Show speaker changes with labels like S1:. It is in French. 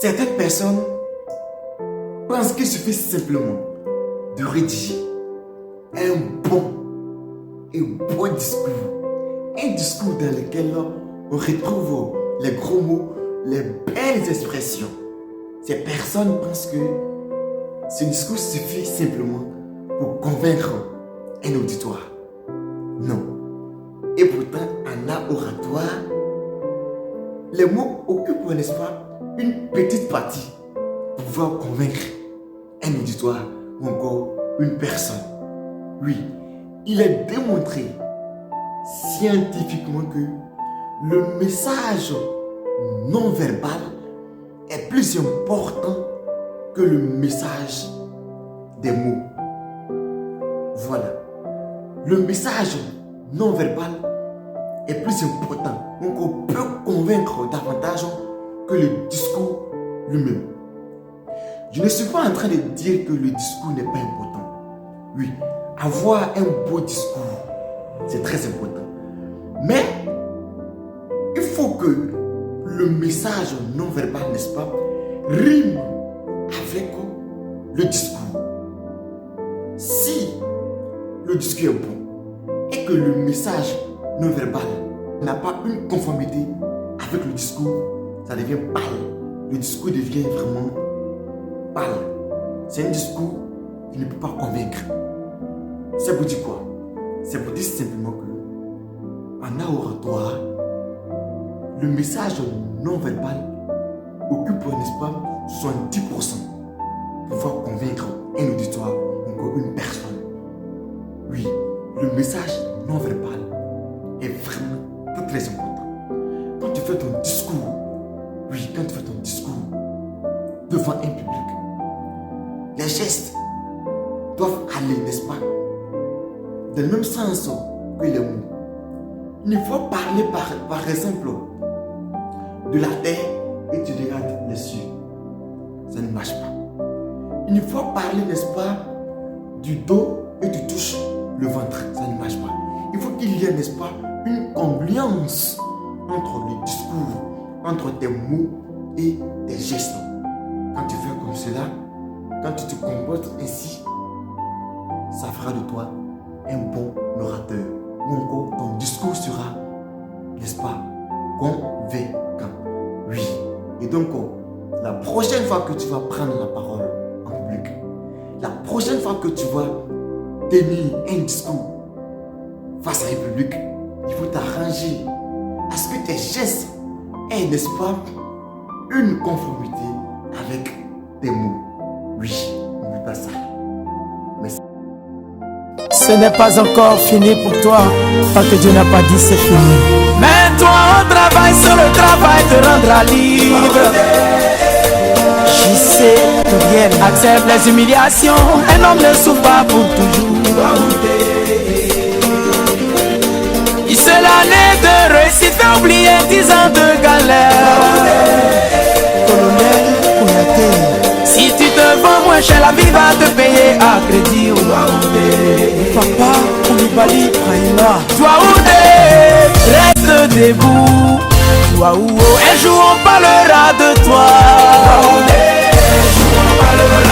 S1: Certaines personnes pensent qu'il suffit simplement de rédiger un bon discours. Un discours dans lequel on retrouve les gros mots, les belles expressions. Ces personnes pensent que ce discours suffit simplement pour convaincre un auditoire. Non. Et pourtant, en art oratoire, les mots occupent, n'est-ce pas, une petite partie pour pouvoir convaincre un auditoire ou encore une personne. Oui, il est démontré scientifiquement que le message non verbal est plus important que le message des mots. Voilà. Le message non verbal est plus important. Donc on peut convaincre davantage que le discours lui-même. Je ne suis pas en train de dire que le discours n'est pas important. Oui, avoir un beau discours, c'est très important. Mais il faut que le message non verbal, n'est-ce pas, rime avec le discours. Si le discours est bon et que le message non verbal n'a pas une conformité avec le discours, ça devient pâle. Le discours devient vraiment pâle. C'est un discours qui ne peut pas convaincre. C'est pour dire quoi? C'est pour dire simplement que en art oratoire, le message non verbal occupe, n'est-ce pas, 70% pour pouvoir convaincre un auditoire ou encore une personne. Oui, le message non verbal est vraiment très important. Quand tu fais ton discours, devant un public, les gestes doivent aller, n'est-ce pas, dans le même sens que les mots. Il faut parler par exemple de la terre et tu regardes les cieux. Ça ne marche pas. Il faut parler, n'est-ce pas, du dos et tu touches le ventre. Ça ne marche pas. Il faut qu'il y ait, n'est-ce pas, une congruence entre le discours, entre tes mots et tes gestes. Quand tu fais comme cela, quand tu te comportes ainsi, ça fera de toi un bon orateur. Ou encore ton discours sera, n'est-ce pas, convaincant. Oui. Et donc, la prochaine fois que tu vas prendre la parole en public, la prochaine fois que tu vas tenir un discours face à un public, il faut t'arranger à ce que tes gestes aient, n'est-ce pas, une conformité avec tes mots. Oui, n'oublie pas ça. Merci.
S2: Ce n'est pas encore fini pour toi, tant que Dieu n'a pas dit c'est fini. Mais toi on travaille sur le travail te rendra libre. Je sais que rien accepte les humiliations, un homme ne souffre pas pour toujours. Il se l'année de réussite fait oublier 10 ans de galère. Colonel Kouyaté, si tu te vends moins cher, la vie va te payer à crédit. Papa Koulibaly Brahima, Touaoudé, reste debout. Touaouo, un jour on parlera de toi. Touaoudé, un jour on parlera.